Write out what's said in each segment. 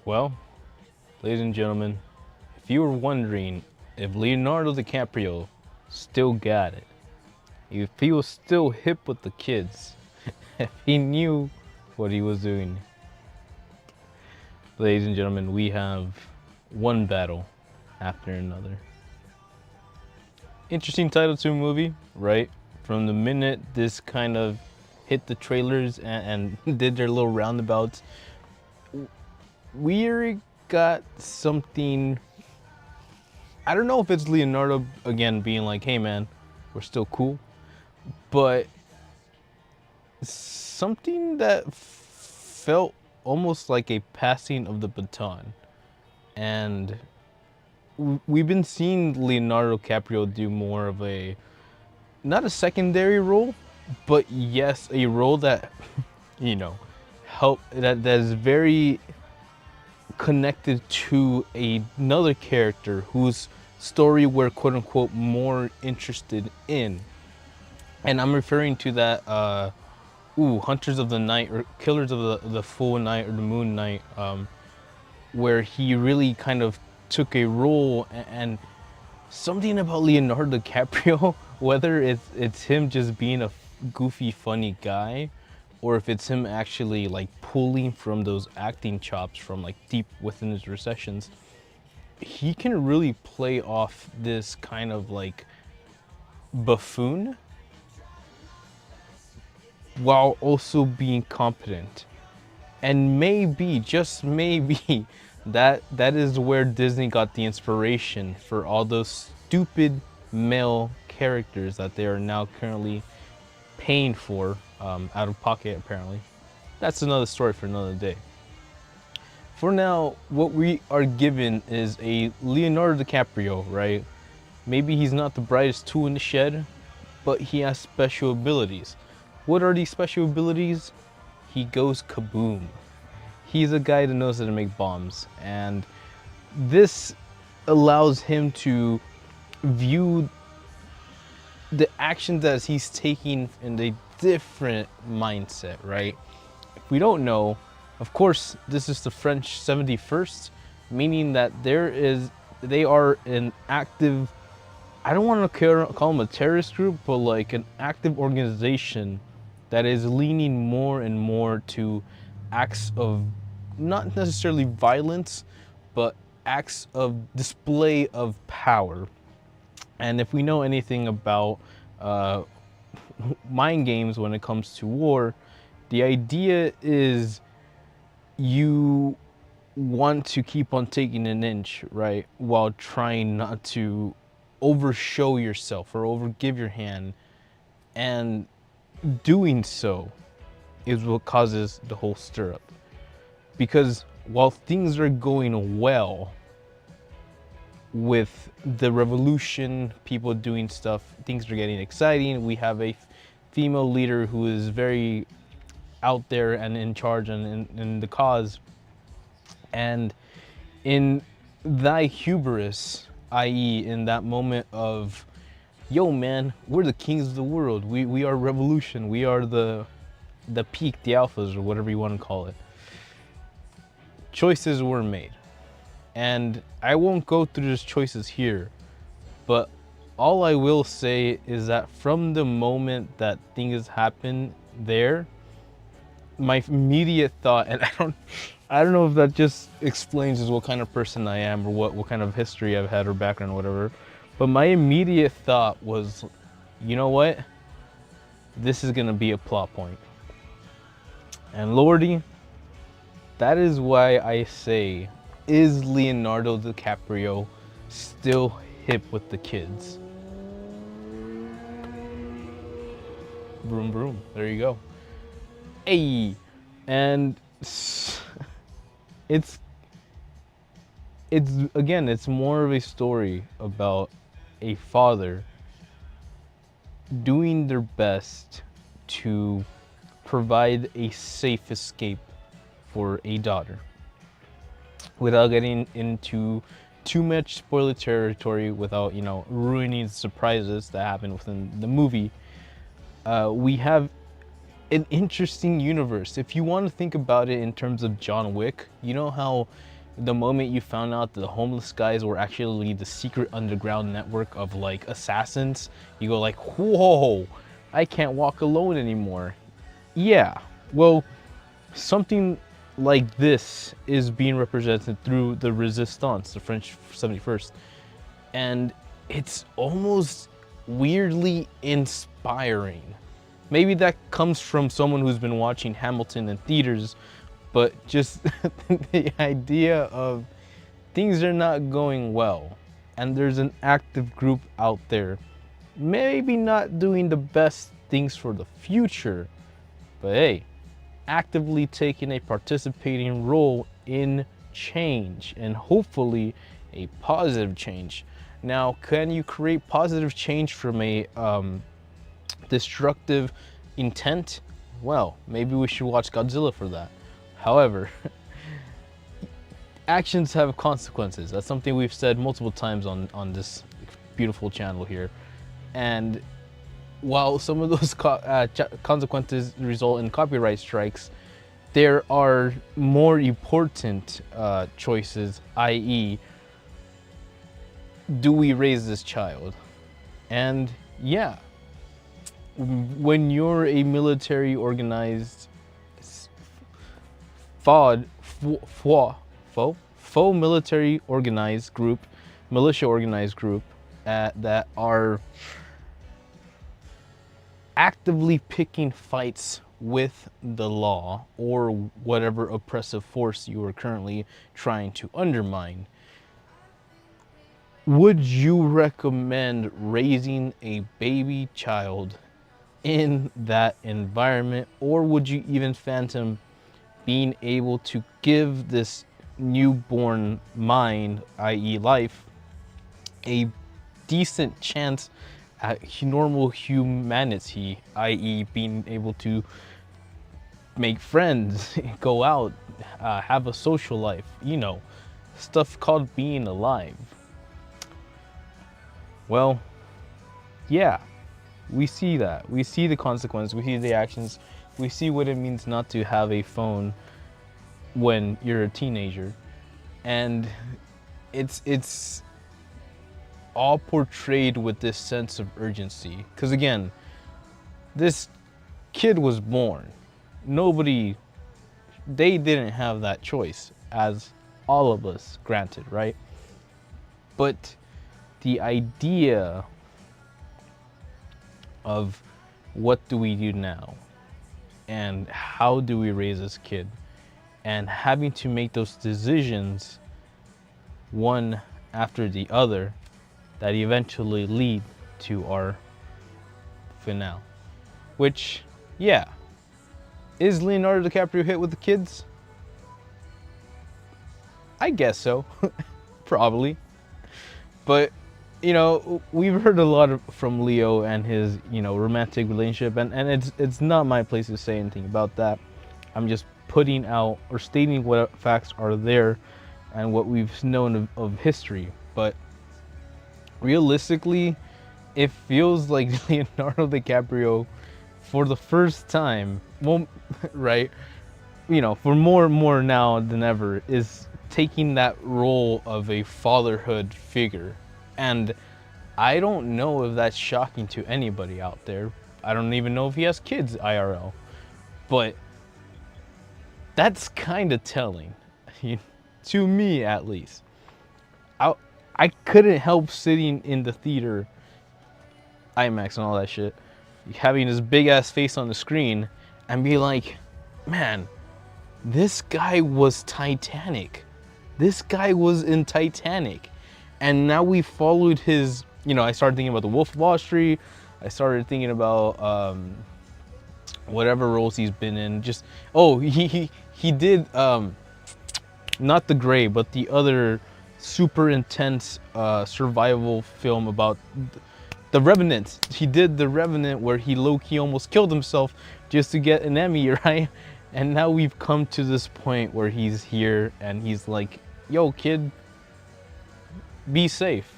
Well, ladies and gentlemen, if you were wondering if Leonardo DiCaprio still got it, if he was still hip with the kids, if he knew what he was doing, ladies and gentlemen, we have one battle after another. Interesting title to a movie, right? From the minute this kind of hit the trailers and did their little roundabouts, we already got something. I don't know if it's Leonardo again being like, hey man, we're still cool, but something that felt almost like a passing of the baton. And we've been seeing Leonardo DiCaprio do more of a, not a secondary role, but yes, a role that, you know, that is very connected to another character whose story we're quote unquote more interested in. And I'm referring to that Hunters of the Night or Killers of the Full Night or the Moon Night, where he really kind of took a role and something about Leonardo DiCaprio, whether it's him just being a goofy, funny guy, or if it's him actually like pulling from those acting chops from like deep within his recessions, he can really play off this kind of like buffoon while also being competent. And maybe, just maybe, that is where Disney got the inspiration for all those stupid male characters that they are now currently paying for out of pocket, apparently. That's another story for another day. For now, what we are given is a Leonardo DiCaprio, right? Maybe he's not the brightest tool in the shed, but he has special abilities. What are these special abilities? He goes kaboom. He's a guy that knows how to make bombs, and this allows him to view the actions that he's taking in a different mindset, right? If we don't know, of course, this is the French 71st, meaning that they are an active, I don't want to call them a terrorist group, but like an active organization that is leaning more and more to acts of not necessarily violence, but acts of display of power. And if we know anything about mind games when it comes to war, the idea is you want to keep on taking an inch, right? While trying not to overshow yourself or overgive your hand. And doing so is what causes the whole stirrup. Because while things are going well with the revolution, people doing stuff, things are getting exciting. We have a female leader who is very out there and in charge and in the cause. And in thy hubris, i.e., in that moment of, yo man, we're the kings of the world. We are revolution. We are the peak, the alphas, or whatever you want to call it. Choices were made. And I won't go through those choices here, but all I will say is that from the moment that things happen there, my immediate thought, and I don't know if that just explains just what kind of person I am or what kind of history I've had or background or whatever, but my immediate thought was, you know what? This is gonna be a plot point. And Lordy, that is why I say, is Leonardo DiCaprio still hip with the kids? Broom, broom. There you go. Hey, and it's again, it's more of a story about a father doing their best to provide a safe escape for a daughter. Without getting into too much spoiler territory, without, you know, ruining the surprises that happen within the movie, we have an interesting universe. If you want to think about it in terms of John Wick, you know how the moment you found out that the homeless guys were actually the secret underground network of like assassins, you go like, whoa, I can't walk alone anymore. Yeah, well, something like this is being represented through the Resistance, the French 71st. And it's almost weirdly inspiring. Maybe that comes from someone who's been watching Hamilton in theaters, but just the idea of things are not going well, and there's an active group out there, maybe not doing the best things for the future, but hey, actively taking a participating role in change, and hopefully a positive change. Now, can you create positive change from a destructive intent? Well, maybe we should watch Godzilla for that. However, actions have consequences. That's something we've said multiple times on this beautiful channel here. And while some of those consequences result in copyright strikes, there are more important choices, i.e., do we raise this child? And yeah, when you're a military organized faux military organized group, militia organized group that are actively picking fights with the law or whatever oppressive force you are currently trying to undermine, would you recommend raising a baby child in that environment, or would you even phantom being able to give this newborn mind, i.e. life, a decent chance at normal humanity, i.e. being able to make friends, go out, have a social life, you know, stuff called being alive? Well, yeah, we see that. We see the consequence, we see the actions, we see what it means not to have a phone when you're a teenager. And it's all portrayed with this sense of urgency. Because again, this kid was born. They didn't have that choice, as all of us, granted, right? But the idea of what do we do now and how do we raise this kid, and having to make those decisions one after the other that eventually lead to our finale. Which, yeah, is Leonardo DiCaprio hit with the kids? I guess so, probably. But, you know, we've heard a lot from Leo and his, you know, romantic relationship, and it's not my place to say anything about that. I'm just putting out or stating what facts are there and what we've known of history. But realistically, it feels like Leonardo DiCaprio, for the first time, well, right, you know, for more and more now than ever, is taking that role of a fatherhood figure. And I don't know if that's shocking to anybody out there. I don't even know if he has kids IRL. But that's kind of telling, to me at least. I couldn't help sitting in the theater, IMAX and all that shit, having his big ass face on the screen and be like, man, this guy was Titanic. This guy was in Titanic. And now we followed his, you know, I started thinking about The Wolf of Wall Street. I started thinking about whatever roles he's been in. Just, oh, he did, not The Grey, but the other super intense survival film about The Revenant. He did The Revenant, where he low-key almost killed himself just to get an Emmy, right? And now we've come to this point where he's here and he's like, yo, kid, be safe.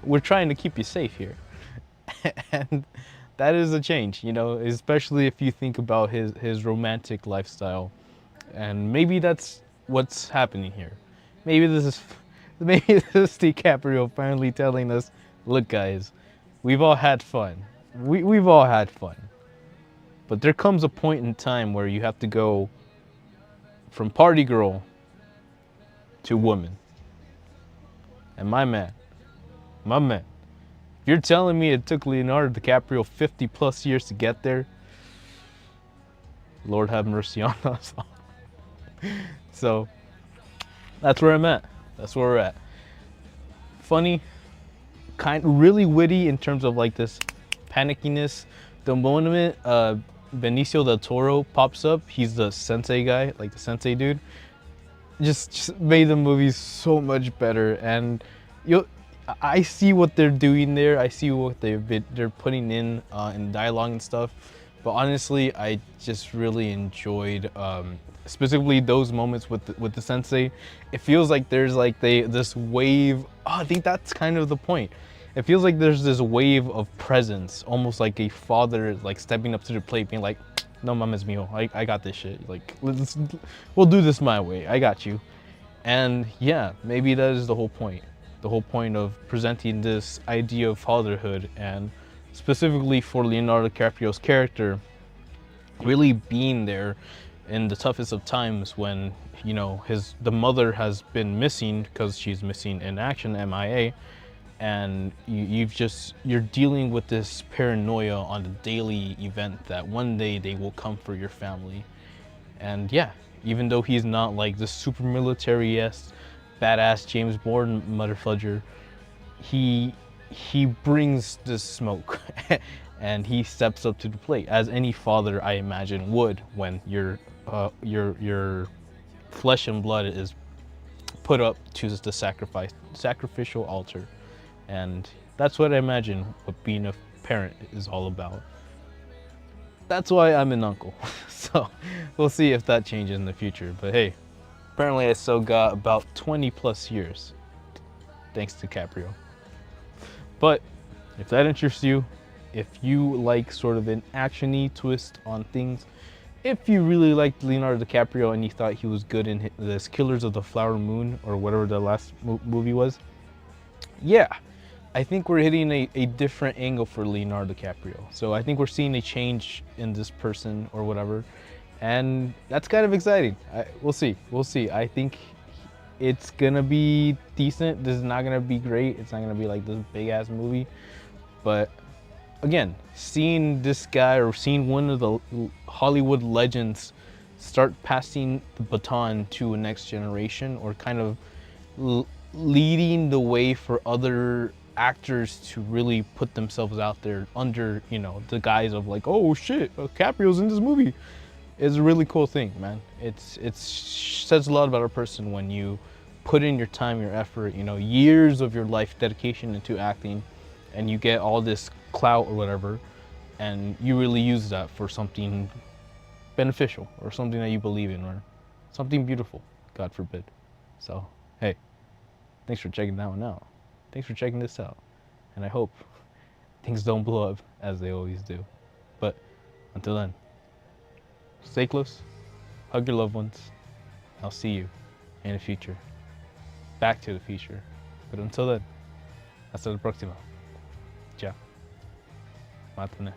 We're trying to keep you safe here. And that is a change, you know, especially if you think about his romantic lifestyle. And maybe that's what's happening here. Maybe this is maybe this is DiCaprio finally telling us, look guys, we've all had fun. We've all had fun. But there comes a point in time where you have to go from party girl to woman. And my man, if you're telling me it took Leonardo DiCaprio 50 plus years to get there, Lord have mercy on us all. So that's where I'm at. That's where we're at. Funny, really witty in terms of like this panickiness. The moment Benicio del Toro pops up, he's the sensei guy, like the sensei dude. Just made the movie so much better, and I see what they're doing there. I see what they're putting in dialogue and stuff. But honestly, I just really enjoyed specifically those moments with the sensei. It feels like there's like this wave. Oh, I think that's kind of the point. It feels like there's this wave of presence, almost like a father like stepping up to the plate, being like, "No mames mío, I got this shit. Like, we'll do this my way. I got you." And yeah, maybe that is the whole point. The whole point of presenting this idea of fatherhood, and specifically for Leonardo DiCaprio's character, really being there in the toughest of times when, you know, the mother has been missing because she's missing in action, MIA, and you're dealing with this paranoia on a daily event that one day they will come for your family. And yeah, even though he's not like the super military-esque badass James Bond motherfudger, he brings the smoke and he steps up to the plate, as any father I imagine would when your flesh and blood is put up to the sacrificial altar. And that's what I imagine what being a parent is all about. That's why I'm an uncle. So we'll see if that changes in the future. But hey, apparently I still got about 20 plus years thanks to DiCaprio. But if that interests you, if you like sort of an action-y twist on things, if you really liked Leonardo DiCaprio and you thought he was good in this Killers of the Flower Moon or whatever the last movie was, yeah, I think we're hitting a different angle for Leonardo DiCaprio. So I think we're seeing a change in this person or whatever. And that's kind of exciting. We'll see. We'll see. I think it's going to be decent. This is not going to be great. It's not going to be like this big-ass movie. But again, seeing this guy or seeing one of the Hollywood legends start passing the baton to a next generation, or kind of leading the way for other actors to really put themselves out there under, you know, the guise of like, oh shit, Caprio's in this movie, is a really cool thing, man. It says a lot about a person when you put in your time, your effort, you know, years of your life dedication into acting, and you get all this clout or whatever, and you really use that for something beneficial or something that you believe in or something beautiful, God forbid. So hey, thanks for checking that one out. Thanks for checking this out. And I hope things don't blow up as they always do. But until then, stay close, hug your loved ones. I'll see you in the future. Back to the future. But until then, hasta la próxima. Ciao. Mátane.